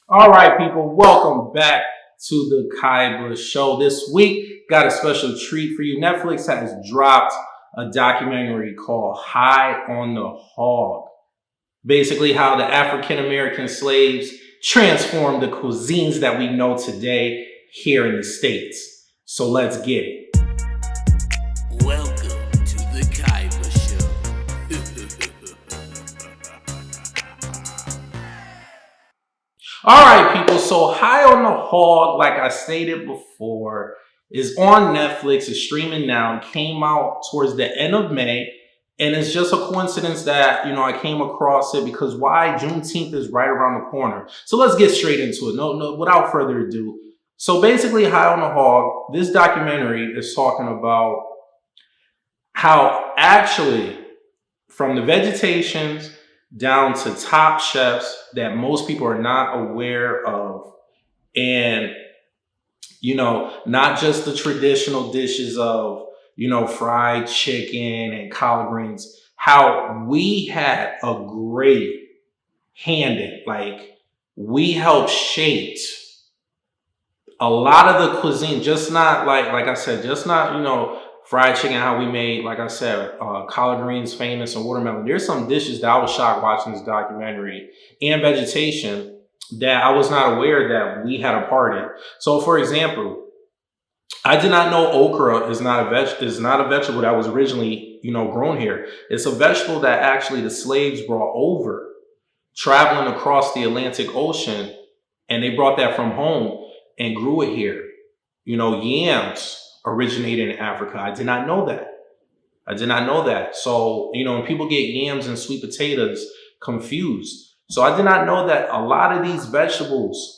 All right, people, welcome back to the Kaiba Show. This week, got a special treat for you. Netflix has dropped a documentary called High on the Hog. Basically, how the African American slaves transformed the cuisines that we know today here in the States. So let's get it. Welcome to the Kaiba All right, people. So High on the Hog, like I stated before, is on Netflix. It's streaming now. It came out towards the end of May. And it's just a coincidence that, I came across it because why? Juneteenth is right around the corner. So let's get straight into it. No, without further ado. So basically, High on the Hog, this documentary is talking about how actually from the vegetations down to top chefs that most people are not aware of. And, not just the traditional dishes of, fried chicken and collard greens, how we had a great hand in. Like, we helped shape a lot of the cuisine, just not like I said, just not fried chicken. How we made, like I said, collard greens famous and watermelon. There's some dishes that I was shocked watching this documentary and vegetation that I was not aware that we had a part in. So, for example, I did not know okra is not a vegetable that was originally grown here. It's a vegetable that actually the slaves brought over, traveling across the Atlantic Ocean, and they brought that from home and grew it here. Yams originated in Africa. I did not know that. I did not know that. So, when people get yams and sweet potatoes confused. So I did not know that a lot of these vegetables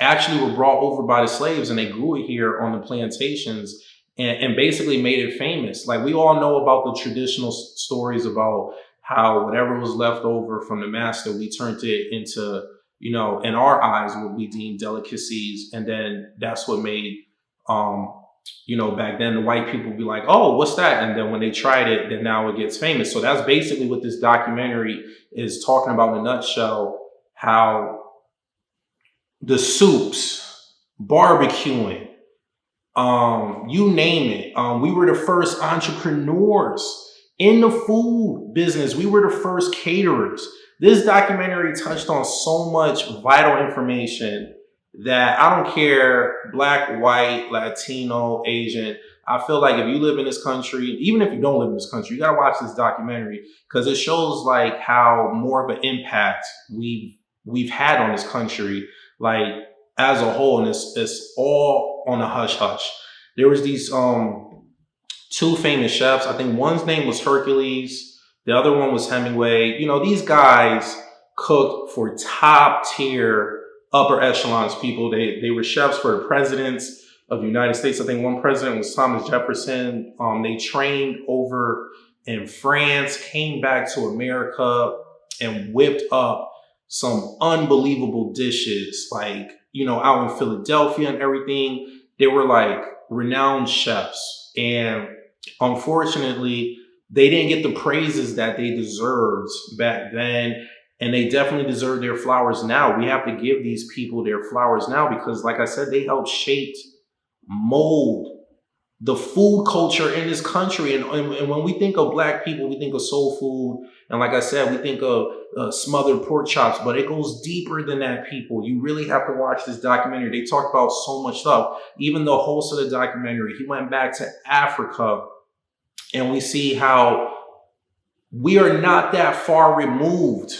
actually were brought over by the slaves and they grew it here on the plantations and basically made it famous. Like we all know about the traditional stories about how whatever was left over from the master, we turned it into, in our eyes, what we deem delicacies. And then that's what made, back then the white people would be like, oh, what's that? And then when they tried it, then now it gets famous. So that's basically what this documentary is talking about in a nutshell, how the soups, barbecuing, you name it. We were the first entrepreneurs in the food business. We were the first caterers. This documentary touched on so much vital information that I don't care, black, white, Latino, Asian. I feel like if you live in this country, even if you don't live in this country, you gotta watch this documentary because it shows like how more of an impact we've had on this country, like as a whole, and it's all on a hush hush. There was these two famous chefs. I think one's name was Hercules, the other one was Hemingway. These guys cooked for top tier upper echelons people. They were chefs for the presidents of the United States. I think one president was Thomas Jefferson. They trained over in France, came back to America, and whipped up some unbelievable dishes, like, out in Philadelphia and everything. They were like renowned chefs. And unfortunately, they didn't get the praises that they deserved back then. And they definitely deserve their flowers now. We have to give these people their flowers now because, like I said, they helped shape, mold the food culture in this country. And when we think of black people, we think of soul food. And like I said, we think of smothered pork chops, but it goes deeper than that, people. You really have to watch this documentary. They talk about so much stuff. Even the host of the documentary, he went back to Africa, and we see how we are not that far removed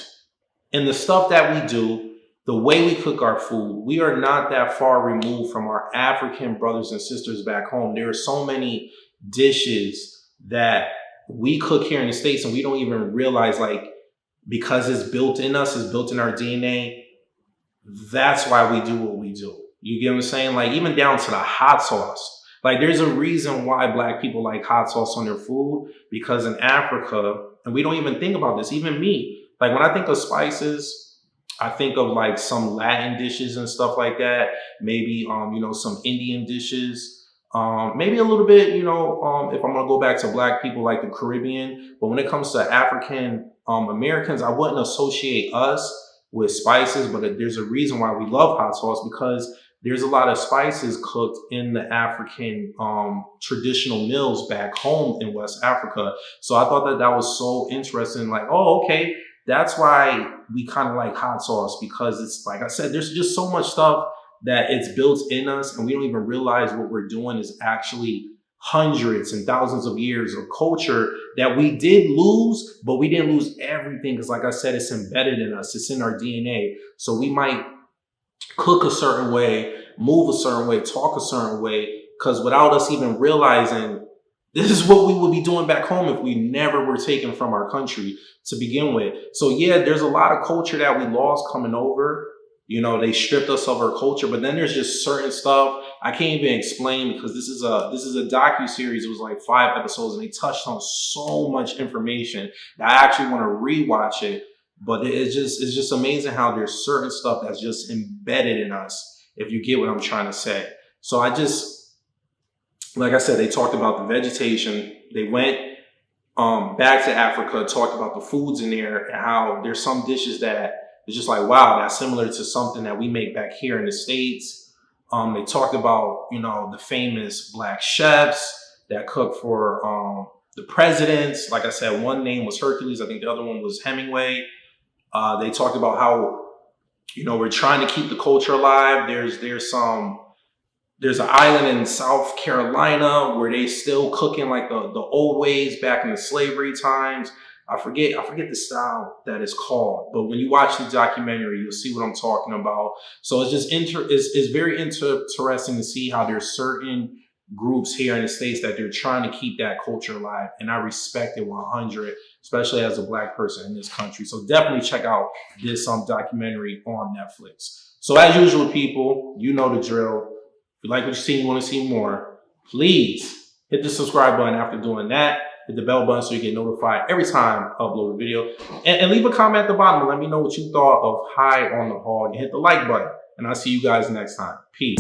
in the stuff that we do, the way we cook our food. We are not that far removed from our African brothers and sisters back home. There are so many dishes that we cook here in the States and we don't even realize, like, because it's built in us, it's built in our DNA. That's why we do what we do. You get what I'm saying? Like, even down to the hot sauce. Like, there's a reason why black people like hot sauce on their food, because in Africa, and we don't even think about this, even me, like when I think of spices, I think of like some Latin dishes and stuff like that. Maybe, some Indian dishes. Maybe a little bit, if I'm gonna go back to black people, like the Caribbean. But when it comes to African Americans, I wouldn't associate us with spices, but there's a reason why we love hot sauce, because there's a lot of spices cooked in the African traditional meals back home in West Africa. So I thought that that was so interesting. Like, oh, okay, that's why we kind of like hot sauce, because it's like I said, there's just so much stuff that it's built in us, and we don't even realize what we're doing is actually hundreds and thousands of years of culture that we did lose, but we didn't lose everything, because like I said, it's embedded in us, it's in our DNA. So we might cook a certain way, move a certain way, talk a certain way, because without us even realizing, this is what we would be doing back home if we never were taken from our country to begin with. So yeah, there's a lot of culture that we lost coming over. You know, they stripped us of our culture, but then there's just certain stuff I can't even explain, because this is a docu-series. It was like 5 episodes, and they touched on so much information that I actually want to rewatch it. But it's just amazing how there's certain stuff that's just embedded in us, if you get what I'm trying to say. So I just, like I said, they talked about the vegetation. They went back to Africa, talked about the foods in there, and how there's some dishes that it's just like, wow, that's similar to something that we make back here in the States. They talked about, the famous black chefs that cook for the presidents. Like I said, one name was Hercules. I think the other one was Hemingway. They talked about how, we're trying to keep the culture alive. There's an island in South Carolina where they still cooking like the old ways back in the slavery times. I forget the style that it's called, but when you watch the documentary, you'll see what I'm talking about. So it's just it's very interesting to see how there's certain groups here in the States that they're trying to keep that culture alive, and I respect it 100, especially as a Black person in this country. So definitely check out this documentary on Netflix. So as usual, people, you know the drill. If you like what you see, you want to see more, please hit the subscribe button. After doing that, hit the bell button so you get notified every time I upload a video. And leave a comment at the bottom and let me know what you thought of High on the Hog. And hit the like button. And I'll see you guys next time. Peace.